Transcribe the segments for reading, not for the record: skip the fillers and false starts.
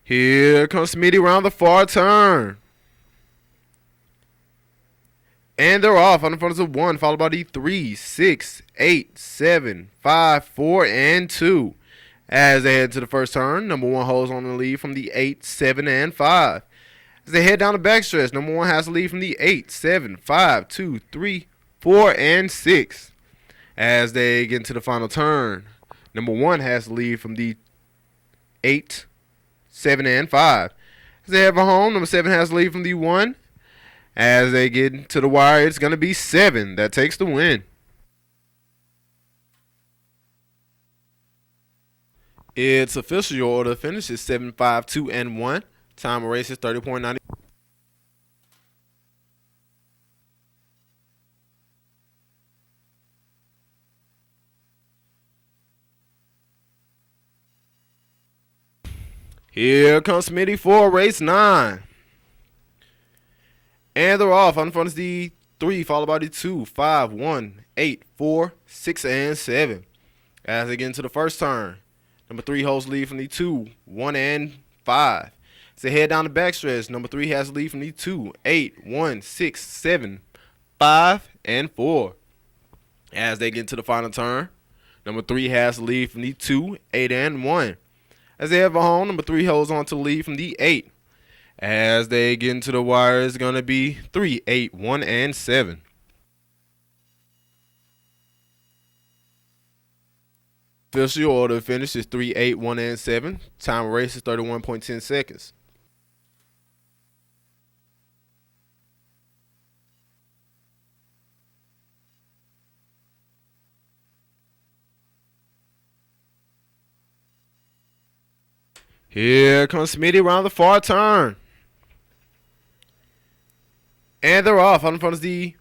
Here comes Smitty around the far turn. And they're off on the front of 1, followed by the 3, 6, 8, 7, 5, 4, and 2. As they head to the first turn, number 1 holds on the lead from the 8, 7, and 5. As they head down the backstretch, number 1 has the lead from the 8, 7, 5, 2, 3, 4, and 6. As they get into the final turn, number 1 has the lead from the 8, 7, and 5. As they head for home, number 7 has the lead from the 1. As they get to the wire, it's going to be 7 that takes the win. It's official. Your order of finish is 7, 5, 2, and 1. Time of race is 30.90. Here comes Smitty for race 9. And they're off. On front is the 3, followed by the 2, 5, 1, 8, 4, 6, and 7. As they get into the first turn, number 3 holds lead from the 2, 1, and 5. As they head down the backstretch, number 3 has the lead from the 2, 8, 1, 6, 7, 5, and 4. As they get into the final turn, number 3 has the lead from the 2, 8, and 1. As they head for home, number 3 holds on to the lead from the 8. As they get into the wire, it's going to be 3, 8, 1, and 7. Official order finish is 3, 8, 1, and 7. Time of race is 31.10 seconds. Here comes Smitty around the far turn. And they're off. On the front is the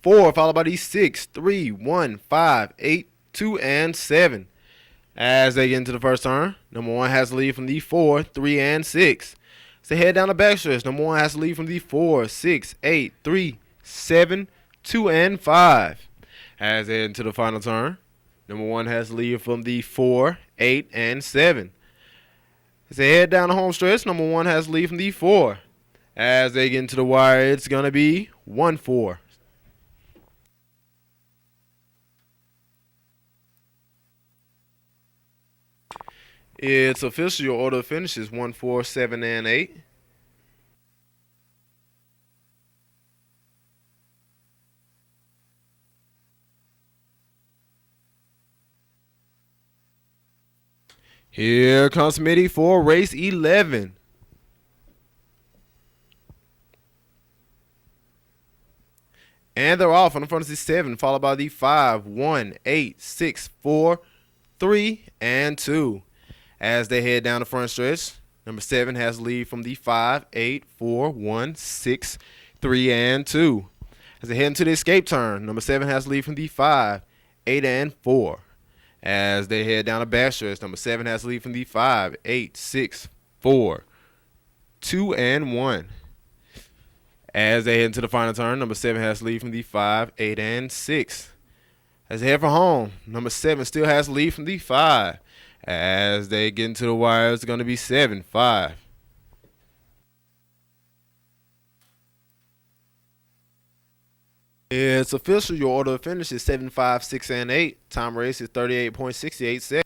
4, followed by the 6, 3, 1, 5, 8, 2, and 7. As they get into the first turn, number 1 has the lead from the 4, 3, and 6. As they head down the backstretch, number 1 has the lead from the 4, 6, 8, 3, 7, 2, and 5. As they head into the final turn, number 1 has the lead from the 4, 8, and 7. As they head down the home stretch, number 1 has the lead from the 4. As they get into the wire, it's going to be 1, 4. It's official. Your order of finish is 1, 4, 7, and 8. Here comes Smitty for race 11. And they're off. On the front is the 7, followed by the 5, 1, 8, 6, 4, 3, and 2. As they head down the front stretch, number 7 has the lead from the 5, 8, 4, 1, 6, 3, and 2. As they head into the escape turn, number 7 has the lead from the 5, 8, and 4. As they head down the back stretch, number 7 has the lead from the 5, 8, 6, 4, 2, and 1. As they head into the final turn, number 7 has the lead from the 5, 8, and 6. As they head for home, number 7 still has the lead from the 5. As they get into the wire, it's going to be 7, 5. It's official. Your order of finish is 7, 5, 6, and 8. Time race is 38.68 seconds.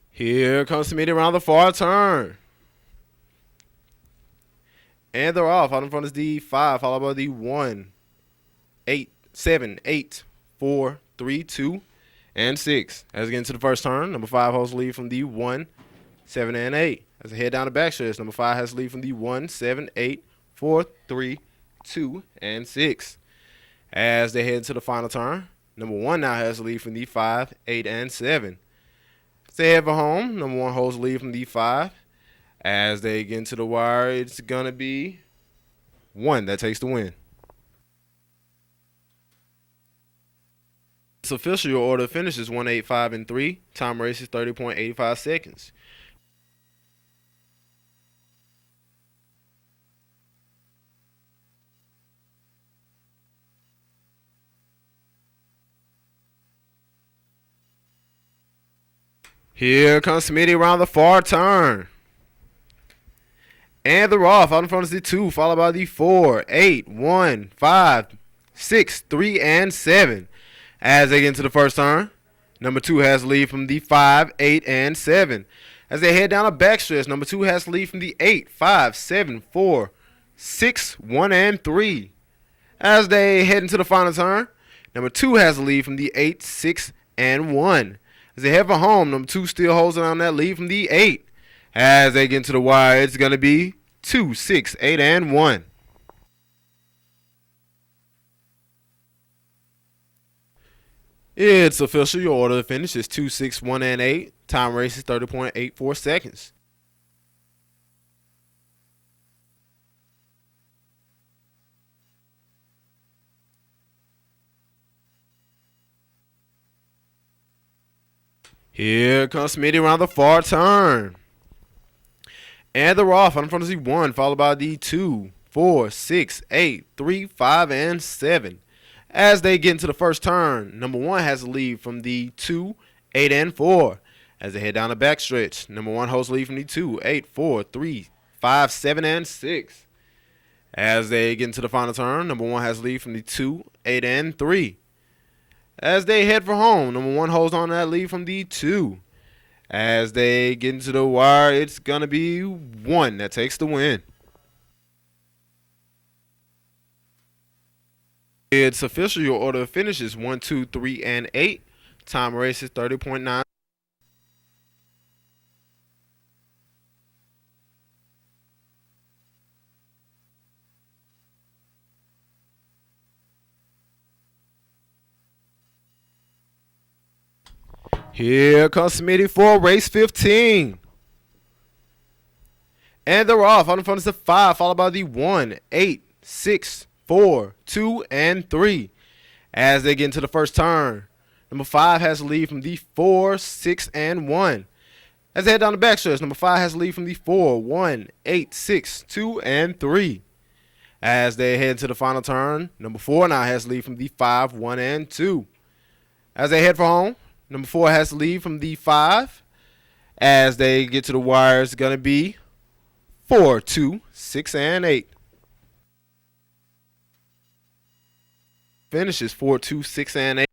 Here comes Smitty around the far turn. And they're off. Out in front is the 5, followed by the 1, 8, 7, 8, 4, 3, 2, and 6. As they get into the first turn, number 5 holds the lead from the 1, 7, and 8. As they head down the backstretch, number 5 has the lead from the 1, 7, 8, 4, 3, 2, and 6. As they head into the final turn, number 1 now has the lead from the 5, 8, and 7. As they head for home, number 1 holds the lead from the 5. As they get into the wire, it's going to be 1 that takes the win. It's official. Your order finishes 1, 8, 5, and 3. Time race is 30.85 seconds. Here comes Smitty around the far turn. And they're off. Out in front is the 2, followed by the 4, 8, 1, 5, 6, 3, and 7. As they get into the first turn, number 2 has the lead from the 5, 8, and 7. As they head down a backstretch, number 2 has the lead from the 8, 5, 7, 4, 6, 1, and 3. As they head into the final turn, number 2 has the lead from the 8, 6, and 1. As they head for home, number 2 still holds on that lead from the 8. As they get into the wire, it's going to be 2, 6, 8, and 1. It's official. Your order to finish is 2, 6, 1, and 8. Time race is 30.84 seconds. Here comes Smitty around the far turn. And they're off. In front of the 1, followed by the 2, 4, 6, 8, 3, 5, and 7. As they get into the first turn, number 1 has the lead from the 2, 8, and 4. As they head down the backstretch, number 1 holds the lead from the 2, 8, 4, 3, 5, 7, and 6. As they get into the final turn, number 1 has the lead from the 2, 8, and 3. As they head for home, number 1 holds on to that lead from the 2. As they get into the wire, it's going to be 1 that takes the win. It's official. Your order of finishes 1, 2, 3, and 8. Time race is 30.9. Here comes Smitty for race 15. And they're off. On the front is the 5, followed by the 1, 8, 6, 4, 2, and 3. As they get into the first turn, number 5 has the lead from the 4, 6, and 1. As they head down the backstretch, number 5 has the lead from the 4, 1, 8, 6, 2, and 3. As they head into the final turn, number 4 now has the lead from the 5, 1, and 2. As they head for home, number 4 has the lead from the 5. As they get to the wire, it's going to be 4, 2, 6, and 8. Finishes 4, 2, 6, and 8.